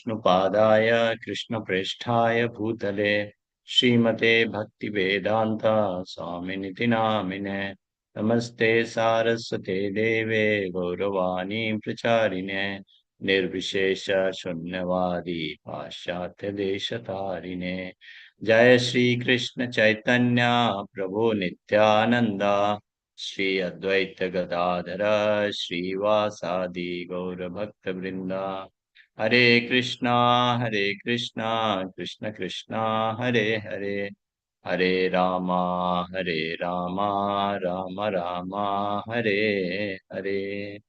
विष्णुपादाय कृष्णप्रेष्ठाय भूतले श्रीमते भक्तिवेदान्ता स्वामिनिति नामिने नमस्ते सारस्वते देवे गौरवाणी प्रचारिणे निर्विशेष शून्यवादी पाश्चात्य देशतारिणे जय श्री कृष्ण चैतन्य प्रभु नित्यानंदा श्री अद्वैत गदाधर श्रीवासादि गौर भक्त वृंदा हरे Krishna Krishna Krishna Hare Hare Hare Rama Ram Ram Hare Hare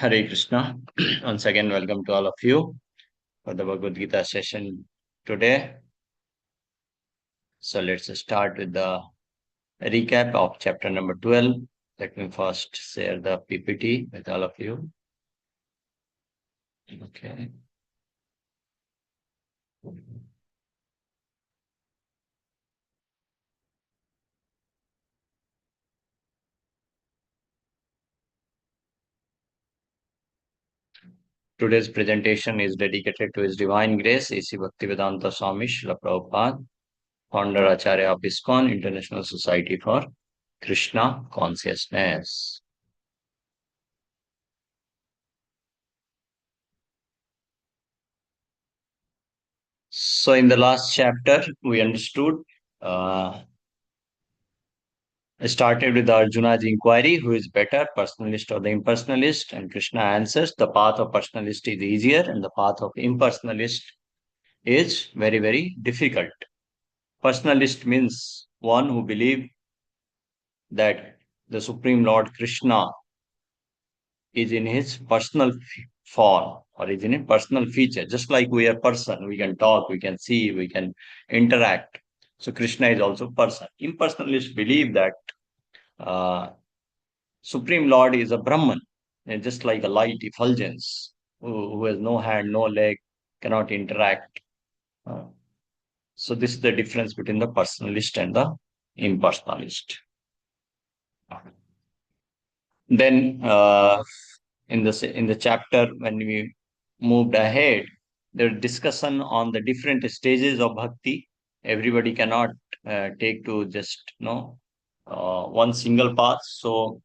Hare Krishna. Once again, welcome to all of you for the Bhagavad Gita session today. So let's start with the recap of chapter number 12. Let me first share the PPT with all of you. Okay. Today's presentation is dedicated to His Divine Grace, A.C. Bhaktivedanta Swami Srila Prabhupada, founder Acharya of ISKCON, International Society for Krishna Consciousness. So in the last chapter, we understood, started with Arjuna's inquiry, who is better, personalist or the impersonalist? And Krishna answers, the path of personalist is easier and the path of impersonalist is very, very difficult. Personalist means one who believes that the Supreme Lord Krishna is in his personal form or is in a personal feature. Just like we are person, we can talk, we can see, we can interact. So Krishna is also person. Impersonalists believe that Supreme Lord is a Brahman, and just like a light effulgence, who has no hand, no leg, cannot interact. So this is the difference between the personalist and the impersonalist. Then in the chapter when we moved ahead, the discussion on the different stages of bhakti. Everybody cannot take to just one single path. So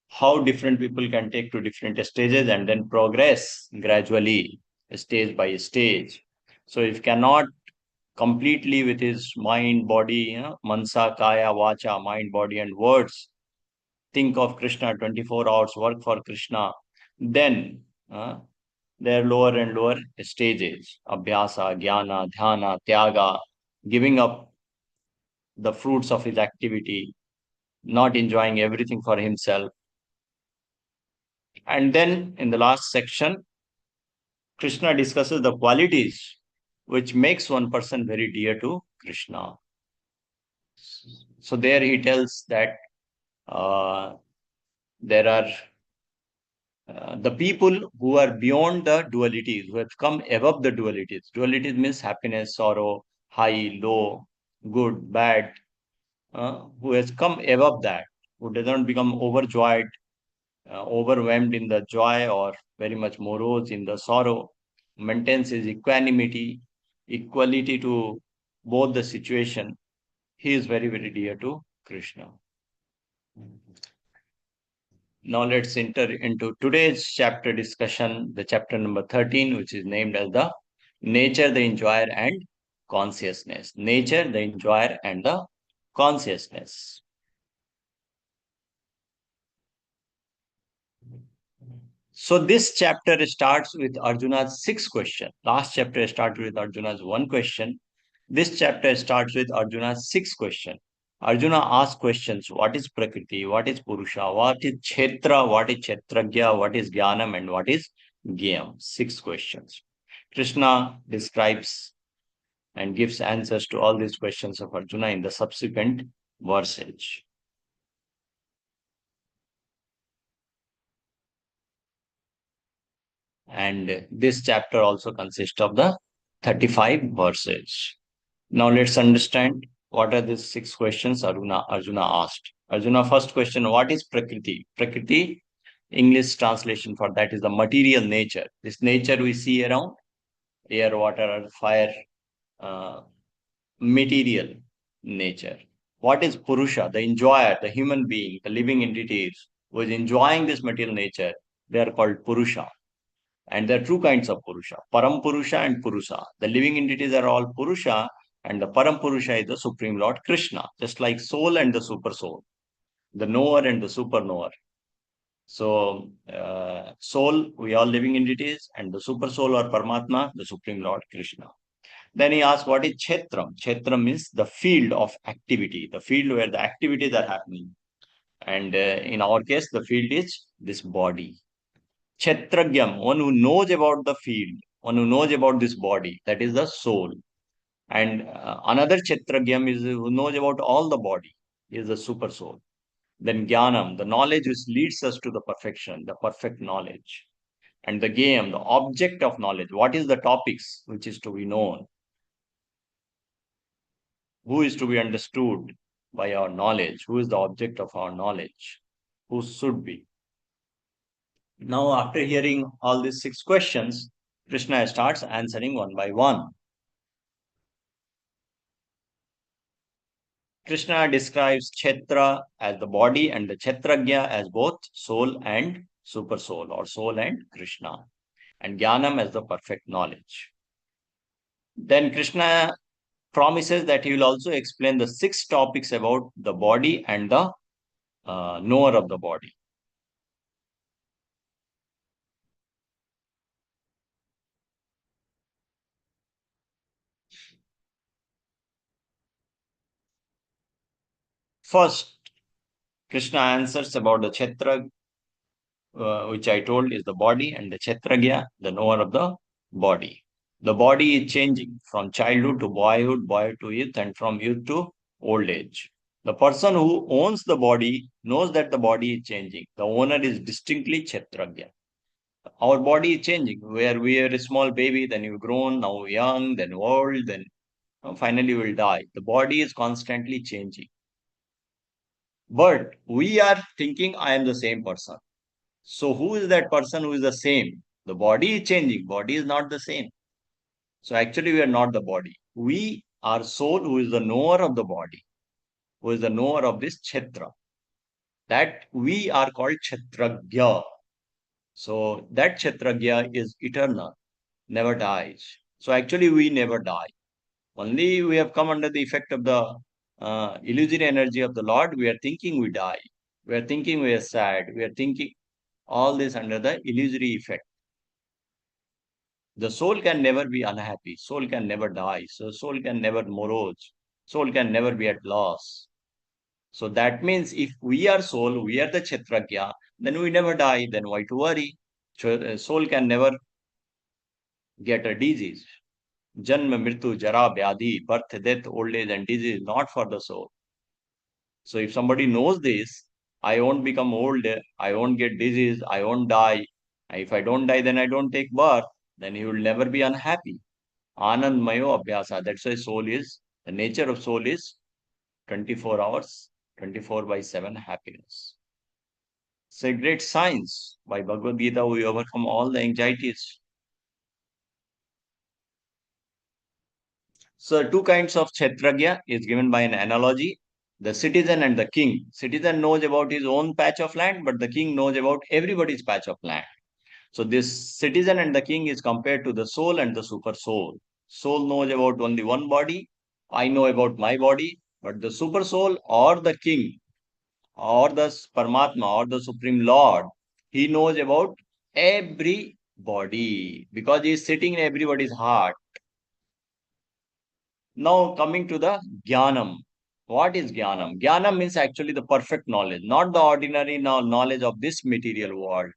how different people can take to different stages and then progress gradually, stage by stage. So if cannot completely with his mind, body, mansa, kaya, vacha, mind, body, and words, think of Krishna, 24 hours work for Krishna, then there are lower and lower stages, abhyasa, jnana, dhyana, tyaga, giving up the fruits of his activity, not enjoying everything for himself. And then in the last section, Krishna discusses the qualities which makes one person very dear to Krishna. So there he tells that there are the people who are beyond the dualities, who have come above the dualities. Dualities means happiness, sorrow, high, low, good, bad, who has come above that, who doesn't become overjoyed, overwhelmed in the joy or very much morose in the sorrow, maintains his equanimity, equality to both the situation. He is very, very dear to Krishna. Now let's enter into today's chapter discussion, the chapter number 13, which is named as the Nature, the Enjoyer and Consciousness. Nature, the Enjoyer and the Consciousness. So this chapter starts with Arjuna's 6th question. Last chapter started with Arjuna's 1 question. This chapter starts with Arjuna's 6th question. Arjuna asks questions: what is Prakriti, what is Purusha, what is Kshetra, what is Kshetragya, what is Jnanam, and what is Gyam? 6 questions. Krishna describes and gives answers to all these questions of Arjuna in the subsequent verses. And this chapter also consists of the 35 verses. Now let's understand what are these 6 questions Arjuna asked. Arjuna, first question: what is Prakriti? Prakriti, English translation for that is the material nature. This nature we see around, air, water, earth, fire, uh, material nature. What is Purusha, the enjoyer, the human being, the living entities who is enjoying this material nature? They are called Purusha. And there are two kinds of Purusha, Param Purusha and Purusha. The living entities are all Purusha, and the Param Purusha is the Supreme Lord Krishna, just like soul and the super soul, the knower and the super knower. So, soul, we all living entities, and the super soul or Paramatma, the Supreme Lord Krishna. Then he asks, what is Kshetram? Kshetram means the field of activity, the field where the activities are happening. And in our case, the field is this body. Kshetragyam, one who knows about the field, one who knows about this body, that is the soul. And another Kshetragyam is who knows about all the body, is the super soul. Then Jnanam, the knowledge which leads us to the perfection, the perfect knowledge. And the game, the object of knowledge. What is the topics which is to be known? Who is to be understood by our knowledge? Who is the object of our knowledge? Who should be? Now, after hearing all these six questions, Krishna starts answering one by one. Krishna describes Kshetra as the body and the Kshetragya as both soul and super soul, or soul and Krishna, and Jnanam as the perfect knowledge. Then Krishna promises that he will also explain the six topics about the body and the knower of the body. First, Krishna answers about the Kshetra, which I told is the body, and the Kshetragya, the knower of the body. The body is changing from childhood to boyhood to youth, and from youth to old age. The person who owns the body knows that the body is changing. The owner is distinctly Kshetragya. Our body is changing. Where we are a small baby, then you've grown, now young, then old, then finally will die. The body is constantly changing. But we are thinking, I am the same person. So who is that person who is the same? The body is changing. Body is not the same. So actually we are not the body. We are soul who is the knower of the body, who is the knower of this Kshetra. That we are called Kshetragya. So that Kshetragya is eternal, never dies. So actually we never die. Only we have come under the effect of the illusory energy of the Lord. We are thinking we die. We are thinking we are sad. We are thinking all this under the illusory effect. The soul can never be unhappy. Soul can never die. So soul can never morose. Soul can never be at loss. So that means if we are soul, we are the Kshetragya, then we never die. Then why to worry? Soul can never get a disease. Janma, Mritu, Jara, Vyadhi, birth, death, old age, and disease, not for the soul. So if somebody knows this, I won't become old, I won't get disease, I won't die. If I don't die, then I don't take birth, then he will never be unhappy. Anand Mayo Abhyasa. That's why soul is, the nature of soul is 24 hours, 24 by 7 happiness. It's a great science. By Bhagavad Gita, we overcome all the anxieties. So, two kinds of Kshetragya is given by an analogy. The citizen and the king. Citizen knows about his own patch of land, but the king knows about everybody's patch of land. So, this citizen and the king is compared to the soul and the super soul. Soul knows about only one body. I know about my body, but the super soul or the king or the Paramatma or the Supreme Lord, he knows about every body because he is sitting in everybody's heart. Now coming to the Jnanam. What is Jnanam? Jnanam means actually the perfect knowledge, not the ordinary knowledge of this material world.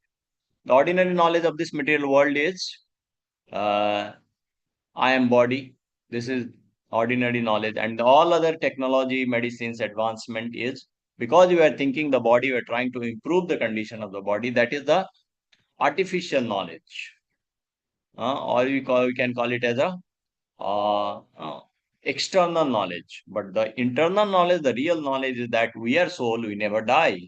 The ordinary knowledge of this material world is uh, I am body. This is ordinary knowledge. And all other technology, medicines, advancement is because you are thinking the body, you are trying to improve the condition of the body. That is the artificial knowledge. Or we can call it as a uh, uh, external knowledge. But the internal knowledge, the real knowledge is that we are soul, we never die.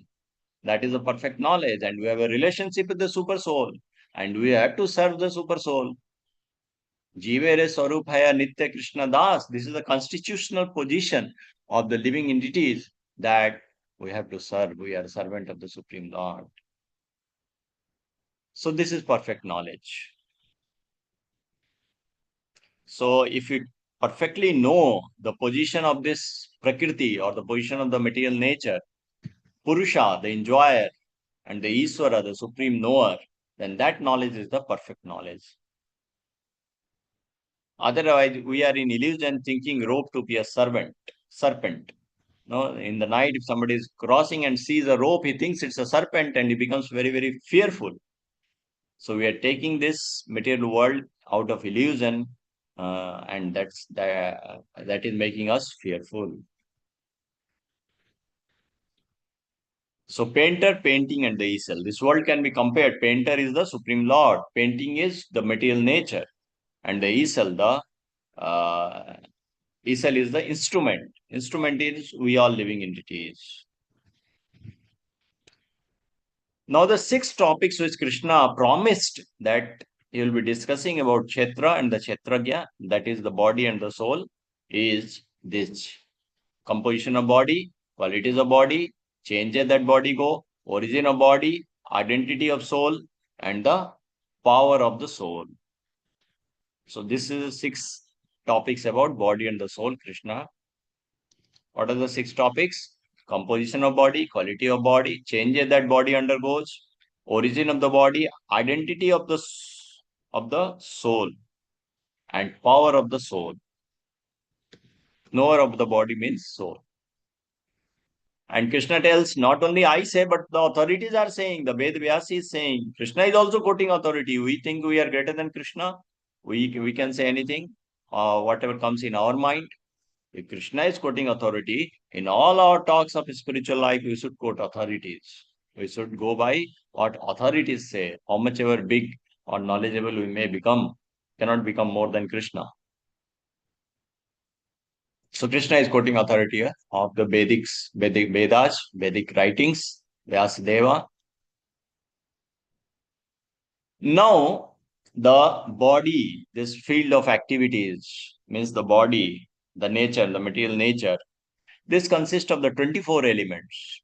That is a perfect knowledge. And we have a relationship with the super soul. And we have to serve the super soul. Jivere Swarupaya Nitya Krishna Das. This is the constitutional position of the living entities that we have to serve. We are servant of the Supreme Lord. So this is perfect knowledge. So if you perfectly know the position of this Prakriti or the position of the material nature, Purusha, the enjoyer, and the Iswara, the supreme knower, then that knowledge is the perfect knowledge. Otherwise, we are in illusion thinking rope to be a serpent. No, in the night, if somebody is crossing and sees a rope, he thinks it's a serpent and he becomes very, very fearful. So we are taking this material world out of illusion, and that is making us fearful. So painter, painting, and the easel. This world can be compared. Painter is the supreme lord. Painting is the material nature, and the easel, the uh, easel is the instrument. Instrument is we all living entities. Now the six topics which Krishna promised that he will be discussing about Kshetra and the Kshetragya, that is the body and the soul, is this: composition of body, qualities of body, changes that body go, origin of body, identity of soul, and the power of the soul. So this is the six topics about body and the soul, Krishna. What are the six topics? Composition of body, quality of body, changes that body undergoes, origin of the body, identity of the soul, and power of the soul. Knower of the body means soul. And Krishna tells, not only I say, but the authorities are saying, the Ved Vyas is saying, Krishna is also quoting authority. We think we are greater than Krishna. We can say anything, whatever comes in our mind. If Krishna is quoting authority, in all our talks of spiritual life, we should quote authorities. We should go by what authorities say. How much ever big or knowledgeable we may become, cannot become more than Krishna. So Krishna is quoting authority here of the Vedic Vedas, Vedic writings, Vyasadeva. Now, the body, this field of activities, means the body, the nature, the material nature, this consists of the 24 elements.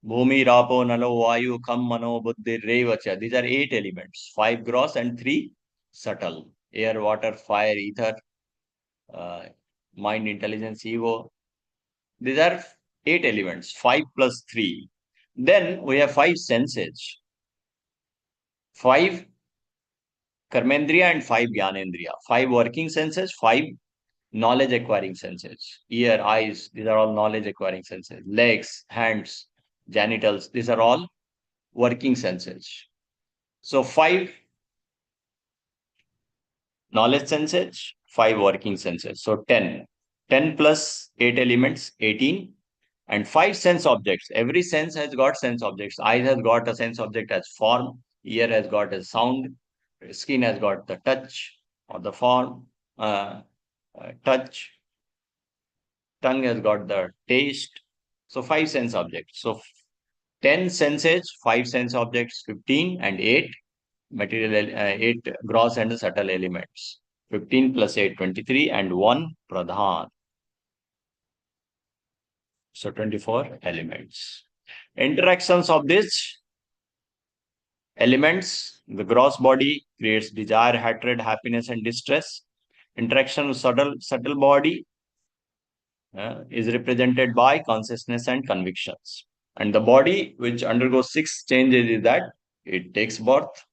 Bhumi, Rapo, Nalo, Vayu, Kham, Mano, Buddhi, Revacha. These are 8 elements, 5 gross and 3 subtle. Air, water, fire, ether, uh, mind, intelligence, ego. These are 8 elements, 5 plus 3. Then we have 5 senses, 5 Karmendriya and 5 Gyanendriya. 5 working senses, 5 knowledge acquiring senses. Ear, eyes, these are all knowledge acquiring senses. Legs, hands, genitals, these are all working senses. So 5 knowledge senses, 5 working senses. So 10. 10 plus 8 elements, 18. And 5 sense objects. Every sense has got sense objects. Eyes has got a sense object as form. Ear has got a sound. Skin has got the touch or the form. Touch. Tongue has got the taste. So 5 sense objects. So 10 senses, 5 sense objects, 15 and 8 material, 8 gross and subtle elements. 15 plus 8, 23 and 1 pradhan. So 24 elements. Interactions of these elements, the gross body creates desire, hatred, happiness, and distress. Interaction with subtle body is represented by consciousness and convictions. And the body, which undergoes 6 changes, is that it takes birth,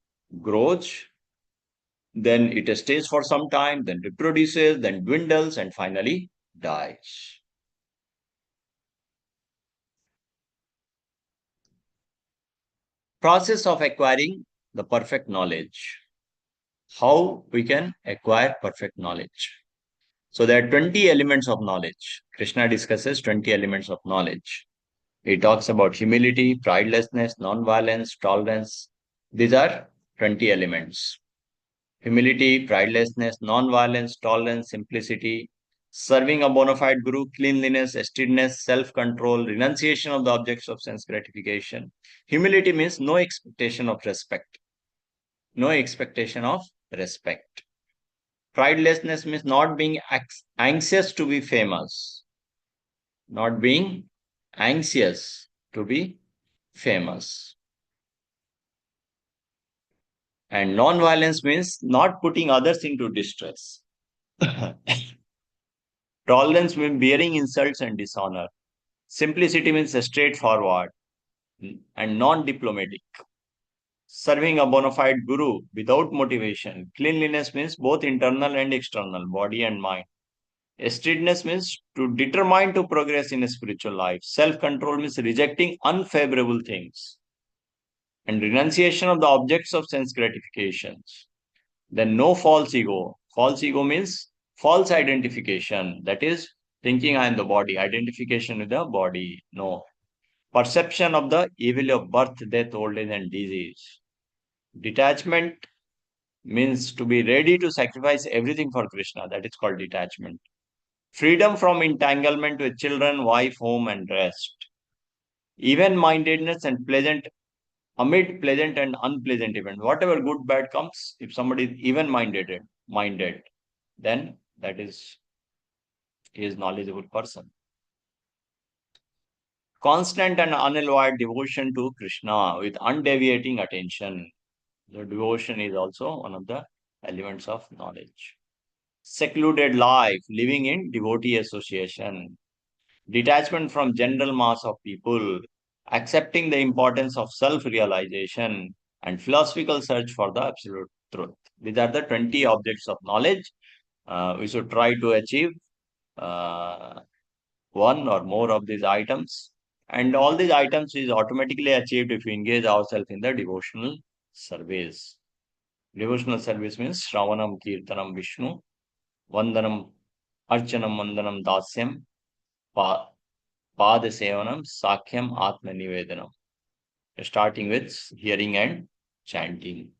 grows, then it stays for some time, then reproduces, then dwindles, and finally dies. Process of acquiring the perfect knowledge. How we can acquire perfect knowledge. So there are 20 elements of knowledge. Krishna discusses 20 elements of knowledge. He talks about humility, pridelessness, non-violence, tolerance. These are 20 elements. Humility, pridelessness, non-violence, tolerance, simplicity, serving a bona fide guru, cleanliness, steadiness, self-control, renunciation of the objects of sense gratification. Humility means no expectation of respect. No expectation of respect. Pridelessness means not being anxious to be famous, not being anxious to be famous. And non-violence means not putting others into distress. Tolerance means bearing insults and dishonor. Simplicity means straightforward and non-diplomatic. Serving a bona fide guru without motivation. Cleanliness means both internal and external, body and mind. Steadiness means to determine to progress in a spiritual life. Self-control means rejecting unfavorable things. And renunciation of the objects of sense gratifications. Then no false ego. False ego means false identification. That is thinking I am the body, identification with the body. No. Perception of the evil of birth, death, old age, and disease. Detachment means to be ready to sacrifice everything for Krishna. That is called detachment. Freedom from entanglement with children, wife, home, and rest. Even mindedness and pleasant, amid pleasant and unpleasant events. Whatever good, bad comes, if somebody is even minded, then that is he is knowledgeable person. Constant and unalloyed devotion to Krishna with undeviating attention. The devotion is also one of the elements of knowledge. Secluded life, living in devotee association, detachment from general mass of people, accepting the importance of self-realization, and philosophical search for the absolute truth. These are the 20 objects of knowledge. We should try to achieve uh, one or more of these items. And all these items is automatically achieved if we engage ourselves in the devotional service. Devotional service means Shravanam, Kirtanam, Vishnu, Vandanam, Archanam, Vandanam, Dasyam, Pa Padasevanam, Sakhyam, Atma Nivedanam. Starting with hearing and chanting.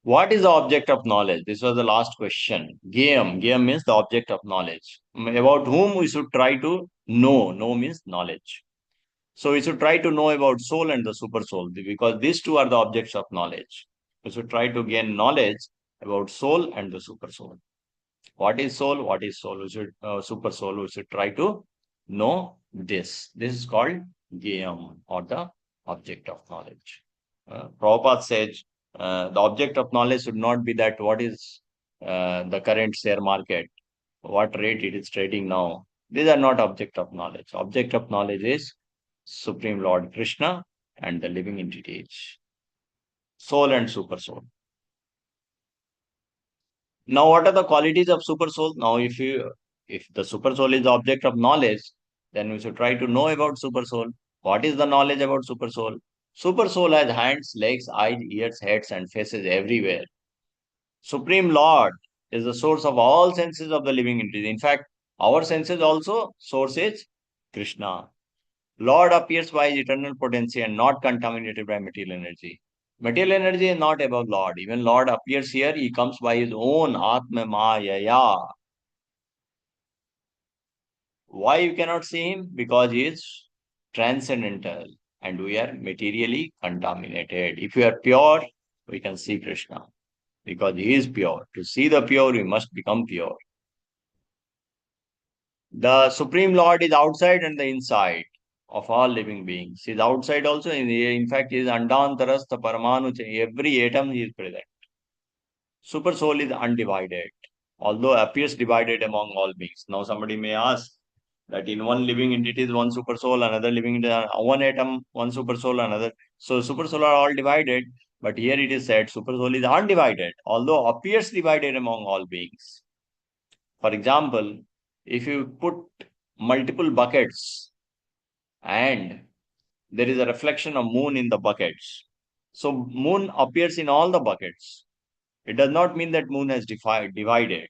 What is the object of knowledge? This was the last question. Gayam. Gayam means the object of knowledge. About whom we should try to know. Know means knowledge. So we should try to know about soul and the super soul because these two are the objects of knowledge. We should try to gain knowledge about soul and the super soul. What is soul? What is soul? We should super soul. We should try to know this. This is called Gayam or the object of knowledge. Prabhupada says the object of knowledge should not be that what is the current share market, what rate it is trading now. These are not object of knowledge. Object of knowledge is Supreme Lord Krishna and the living entities, soul and super soul. Now, what are the qualities of super soul? Now, if the super soul is the object of knowledge, then we should try to know about super soul. What is the knowledge about super soul? Super soul has hands, legs, eyes, ears, heads, and faces everywhere. Supreme Lord is the source of all senses of the living entity. In fact, our senses also source is Krishna. Lord appears by his eternal potency and not contaminated by material energy. Material energy is not above Lord. Even Lord appears here, he comes by his own Atma Maya. Why you cannot see him? Because he is transcendental and we are materially contaminated. If we are pure, we can see Krishna because he is pure. To see the pure, we must become pure. The Supreme Lord is outside and the inside of all living beings. He is outside also. In fact, he is Andantarastha Paramanu. Every atom he is present. Super soul is undivided, although appears divided among all beings. Now, somebody may ask that in one living entity is one super soul, another living entity, one atom, one super soul, another. So, super soul are all divided, but here it is said super soul is undivided, although appears divided among all beings. For example, if you put multiple buckets and there is a reflection of moon in the buckets, so moon appears in all the buckets. It does not mean that moon has divided.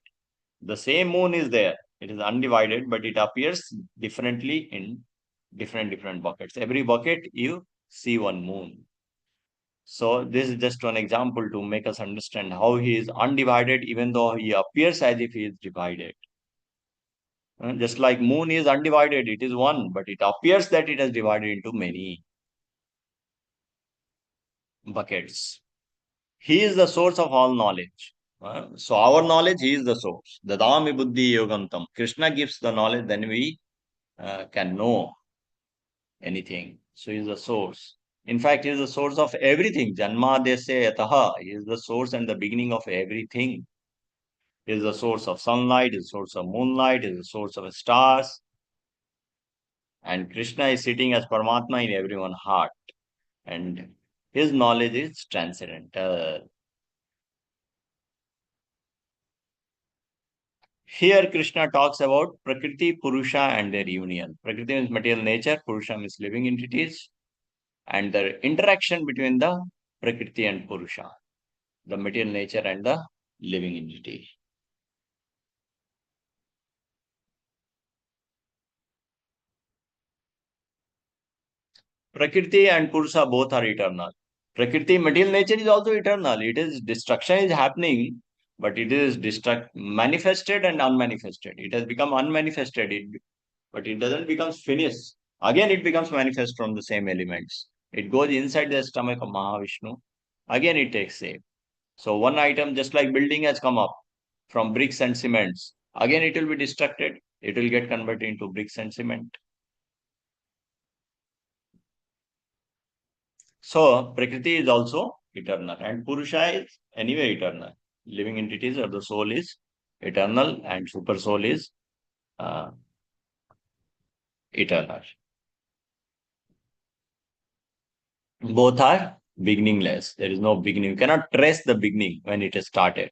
The same moon is there. It is undivided, but it appears differently in different buckets. Every bucket you see one moon. So this is just one example to make us understand how he is undivided, even though he appears as if he is divided. Just like moon is undivided, it is one, but it appears that it has divided into many buckets. He is the source of all knowledge. So our knowledge, he is the source. Dadami buddhi yogantam. Krishna gives the knowledge, then we can know anything. So he is the source. In fact, he is the source of everything. Janma desya yataha. He is the source and the beginning of everything. He is the source of sunlight, he is the source of moonlight, he is the source of stars. And Krishna is sitting as Paramatma in everyone's heart. And his knowledge is transcendental. Here, Krishna talks about Prakriti, Purusha, and their union. Prakriti means material nature, Purusha means living entities, and the interaction between the Prakriti and Purusha, the material nature and the living entity. Prakriti and Purusha both are eternal. Prakriti, material nature is also eternal. It is destruction is happening, but it is manifested and unmanifested. It has become unmanifested, but it doesn't become finished. Again, it becomes manifest from the same elements. It goes inside the stomach of Mahavishnu. Again, it takes shape. So one item, just like building, has come up from bricks and cements. Again, it will be destructed. It will get converted into bricks and cement. So Prakriti is also eternal, and Purusha is anyway eternal. Living entities or the soul is eternal, and super soul is uh, eternal. Both are beginningless. There is no beginning. You cannot trace the beginning when it is started.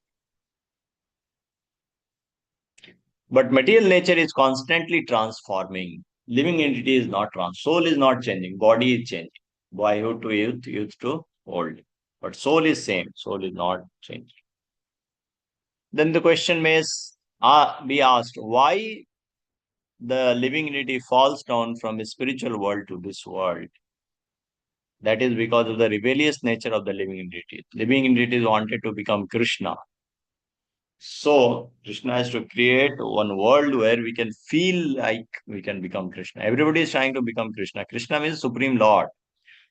But material nature is constantly transforming. Living entity is not trans. Soul is not changing. Body is changing. Boyhood to youth, youth to old. But soul is same. Soul is not changing. Then the question may be asked, why the living entity falls down from the spiritual world to this world? That is because of the rebellious nature of the living entity. Living entities wanted to become Krishna. So Krishna has to create one world where we can feel like we can become Krishna. Everybody is trying to become Krishna. Krishna means Supreme Lord.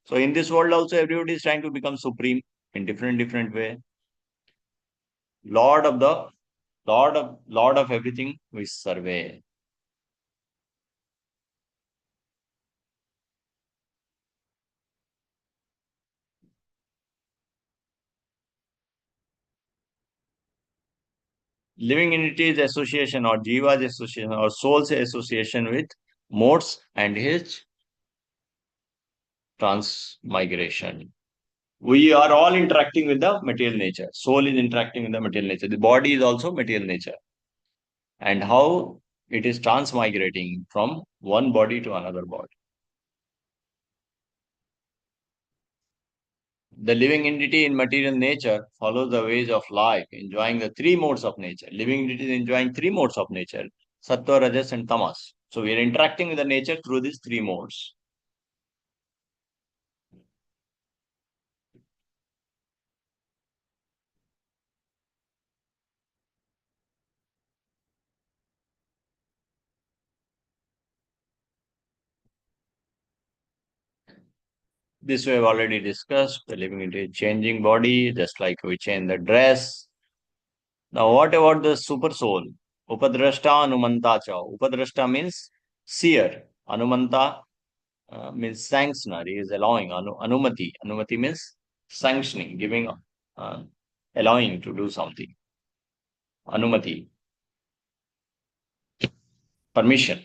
So in this world also everybody is trying to become supreme in different way. Lord of the Lord of everything we survey. Living entities association or Jiva's association or soul's association with modes and his transmigration. We are all interacting with the material nature. Soul is interacting with the material nature. The body is also material nature. And how it is transmigrating from one body to another body. The living entity in material nature follows the ways of life, enjoying the three modes of nature. Living entity is enjoying three modes of nature, sattva, rajas, and tamas. So we are interacting with the nature through these three modes. This we have already discussed. The living entity is changing body, just like we change the dress. Now, what about the super soul? Upadrashta Anumanta cha. Upadrashta means seer. Anumanta means sanctioner. He is allowing. Anumati. Anumati means sanctioning, giving, allowing to do something. Anumati, permission.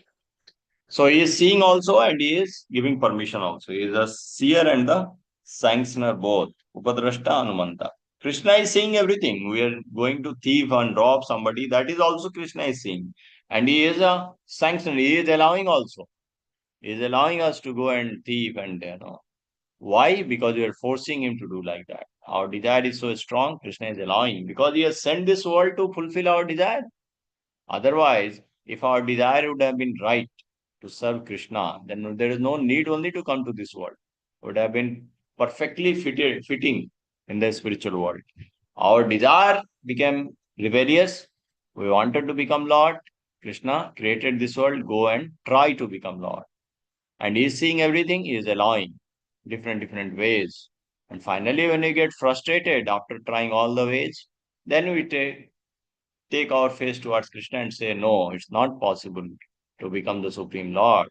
So he is seeing also and he is giving permission also. He is a seer and the sanctioner both. Upadrashta Anumanta. Krishna is seeing everything. We are going to thief and rob somebody. That is also Krishna is seeing. And he is a sanctioner. He is allowing also. He is allowing us to go and thief and why? Because we are forcing him to do like that. Our desire is so strong, Krishna is allowing because he has sent this world to fulfill our desire. Otherwise, if our desire would have been right to serve Krishna, then there is no need only to come to this world. Would have been perfectly fitting in the spiritual world. Our desire became rebellious. We wanted to become Lord. Krishna created this world, go and try to become Lord. And he is seeing everything, he is allowing different ways. And finally, when we get frustrated after trying all the ways, then we take our face towards Krishna and say, no, it's not possible to become the Supreme Lord.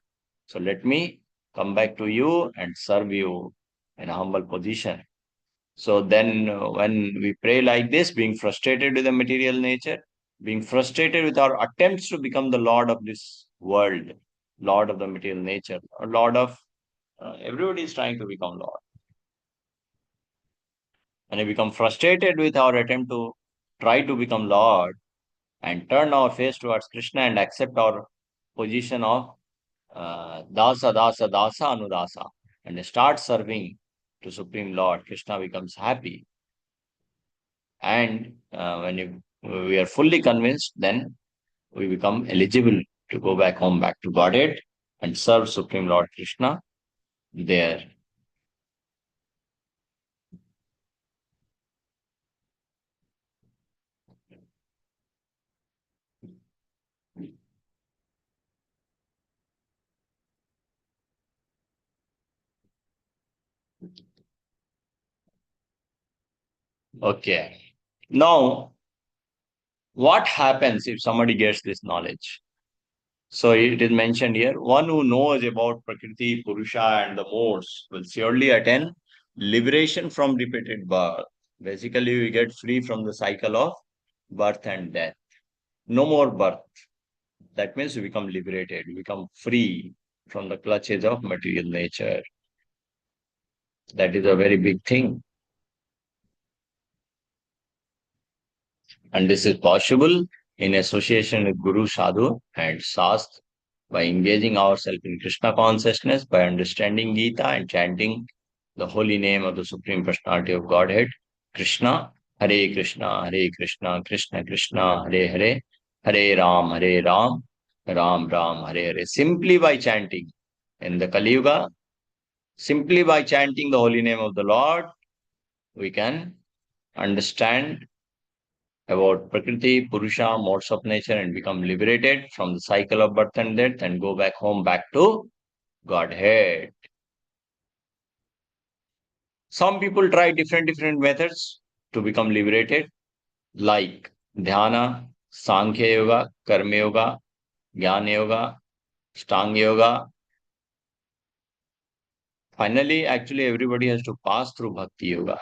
So let me come back to you and serve you in a humble position. So then, when we pray like this, being frustrated with the material nature, being frustrated with our attempts to become the Lord of this world, Lord of the material nature, or Lord of everybody is trying to become Lord. And we become frustrated with our attempt to try to become Lord and turn our face towards Krishna and accept our position of Dasa, Dasa, Dasa, Anudasa, and start serving to Supreme Lord. Krishna becomes happy. And we are fully convinced, then we become eligible to go back home, back to Godhead, and serve Supreme Lord Krishna there. Okay. Now, what happens if somebody gets this knowledge? So it is mentioned here, one who knows about Prakriti, Purusha, and the modes will surely attain liberation from repeated birth. Basically, we get free from the cycle of birth and death. No more birth. That means we become liberated, we become free from the clutches of material nature. That is a very big thing. And this is possible in association with Guru, Sadhu, and Sast by engaging ourselves in Krishna consciousness, by understanding Gita and chanting the holy name of the Supreme Personality of Godhead, Krishna, Hare Krishna, Krishna Krishna, Hare Hare, Hare Ram, Ram Ram, Hare Hare. Simply by chanting in the Kali Yuga, simply by chanting the holy name of the Lord, we can understand about Prakriti, Purusha, modes of nature, and become liberated from the cycle of birth and death and go back home, back to Godhead. Some people try different methods to become liberated, like Dhyana, Sankhya Yoga, Karma Yoga, Jnana Yoga, Stanga Yoga. Finally, actually, everybody has to pass through Bhakti Yoga.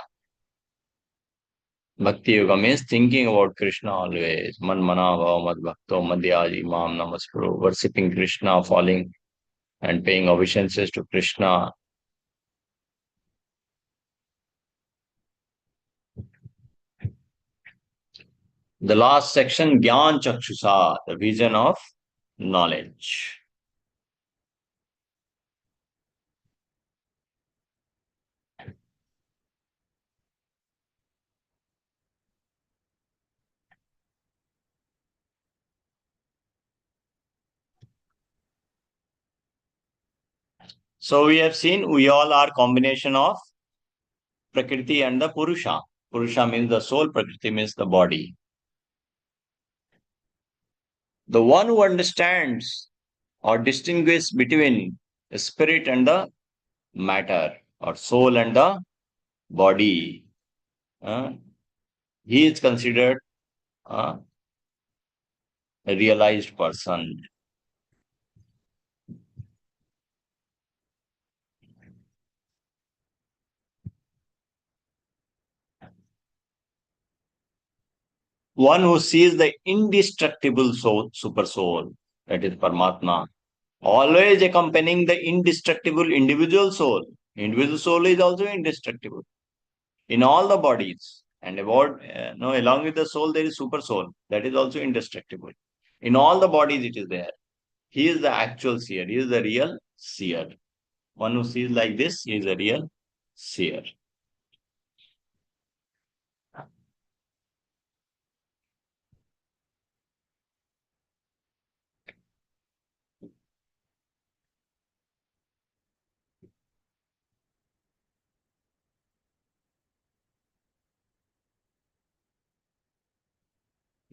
Bhakti Yoga means thinking about Krishna always. Man mana bhava mad bhakto madhyaji mam namaskaro. Worshipping Krishna, falling and paying obeisances to Krishna. The last section, Gyan Chakshusa, the vision of knowledge. So we have seen we all are combination of Prakriti and the Purusha. Purusha means the soul, Prakriti means the body. The one who understands or distinguishes between the spirit and the matter, or soul and the body, uh, he is considered uh, a realized person. One who sees the indestructible soul, super soul, that is Paramatma, always accompanying the indestructible individual soul. Individual soul is also indestructible in all the bodies. And about no, along with the soul, there is super soul that is also indestructible. In all the bodies, it is there. He is the actual seer. He is the real seer. One who sees like this, he is a real seer.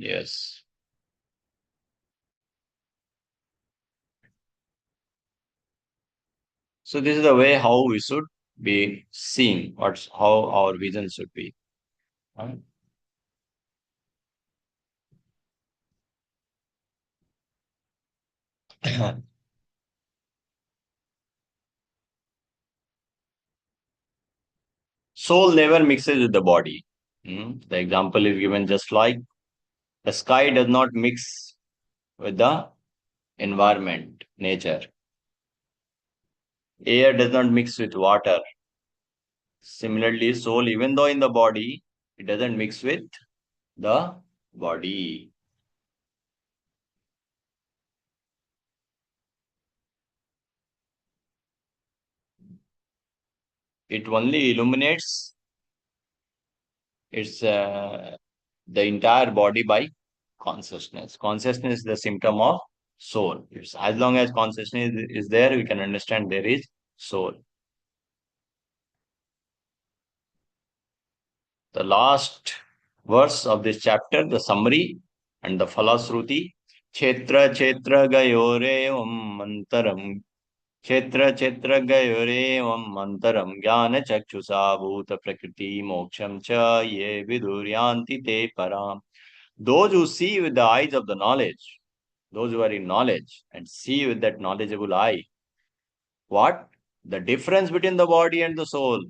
Yes. So this is the way how we should be seen, what's how our vision should be. Huh? Soul never mixes with the body. The example is given just like the sky does not mix with the environment, nature. Air does not mix with water. Similarly, soul, even though in the body, it doesn't mix with the body. It only illuminates its the entire body by consciousness. Consciousness is the symptom of soul. It's, as long as consciousness is there, we can understand there is soul. The last verse of this chapter, the summary and the Falasruti. Kshetra kshetra gayore mantaram. Kshetra kshetra gayore mantaram. Jnana chakshusa bhuta prakriti moksham cha ye viduryanti te param. Those who see with the eyes of the knowledge, those who are in knowledge and see with that knowledgeable eye, what? The difference between the body and the soul,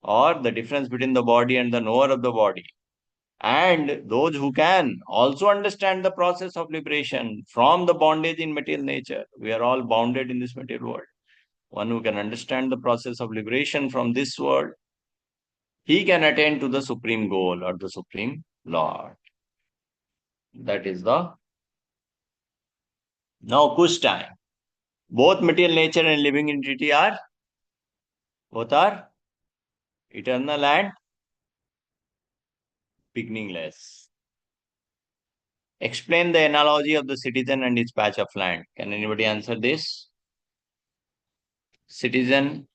or the difference between the body and the knower of the body. And those who can also understand the process of liberation from the bondage in material nature. We are all bounded in this material world. One who can understand the process of liberation from this world, he can attain to the supreme goal or the supreme Lord. That is the now kush time. Both material nature and living entity are both are eternal and beginningless. Explain the analogy of the citizen and his patch of land. Can anybody answer this? Citizen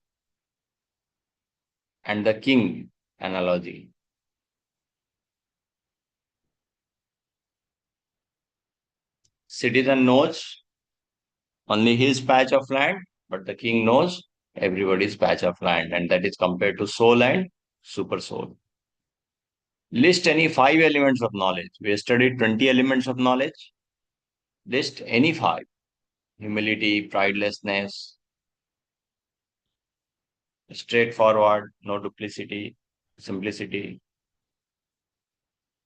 and the king analogy. Citizen knows only his patch of land, but the king knows everybody's patch of land, and that is compared to soul and super soul. List any five elements of knowledge. We studied 20 elements of knowledge. List any five. Humility, pridelessness, straightforward, no duplicity, simplicity,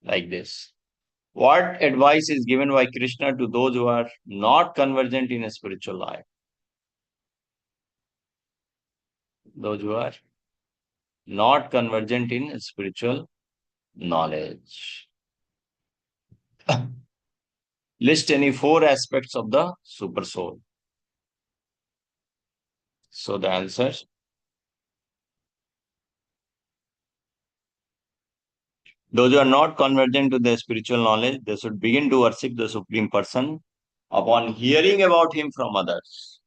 like this. What advice is given by Krishna to those who are not convergent in a spiritual life? Those who are not convergent in spiritual knowledge. List any four aspects of the super soul. So the answer, those who are not convergent to the spiritual knowledge, they should begin to worship the Supreme Person upon hearing about him from others.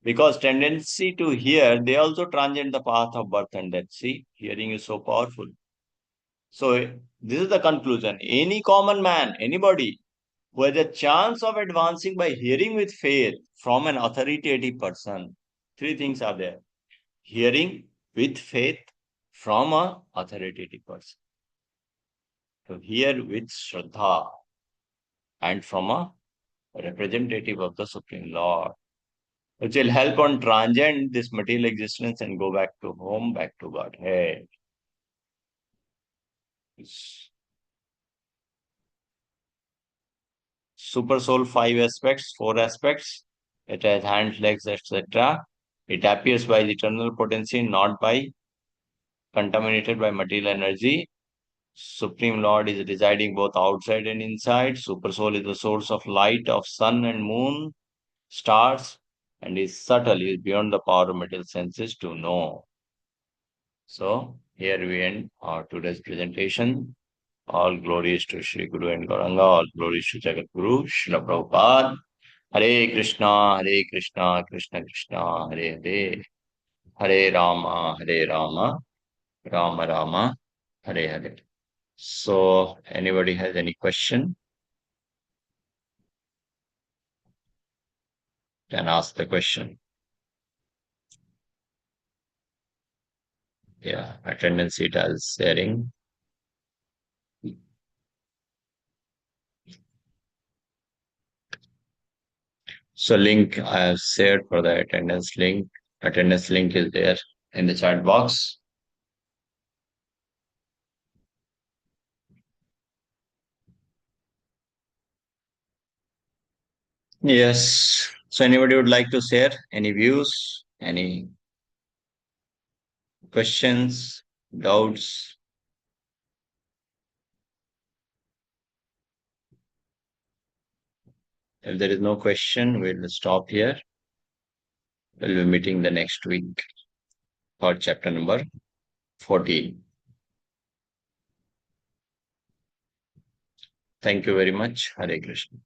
Because tendency to hear, they also transcend the path of birth and death. See, hearing is so powerful. So this is the conclusion. Any common man, anybody who has a chance of advancing by hearing with faith from an authoritative person, three things are there. Hearing with faith from a authoritative person. To hear with Shraddha and from a representative of the Supreme Lord, which will help on transcend this material existence and go back to home, back to Godhead. Super soul, five aspects, four aspects. It has hands, legs, etc. It appears by the eternal potency, not by contaminated by material energy. Supreme Lord is residing both outside and inside. Super soul is the source of light of sun and moon, stars, and is subtle, is beyond the power of material senses to know. So here we end our today's presentation. All glories to Sri Guru and Gauranga, all glories to Jagat Guru, Srila Prabhupada. Hare Krishna, Hare Krishna, Krishna Krishna, Hare Hare, Hare Rama, Hare Rama, Rama Rama, Hare Hare. So, anybody has any question? Can ask the question. Yeah, attendance sheet is sharing. So link I have shared for the attendance link. Attendance link is there in the chat box. Yes. So anybody would like to share any views, any questions, doubts? If there is no question, we'll stop here. We'll be meeting the next week for chapter number 14. Thank you very much. Hare Krishna.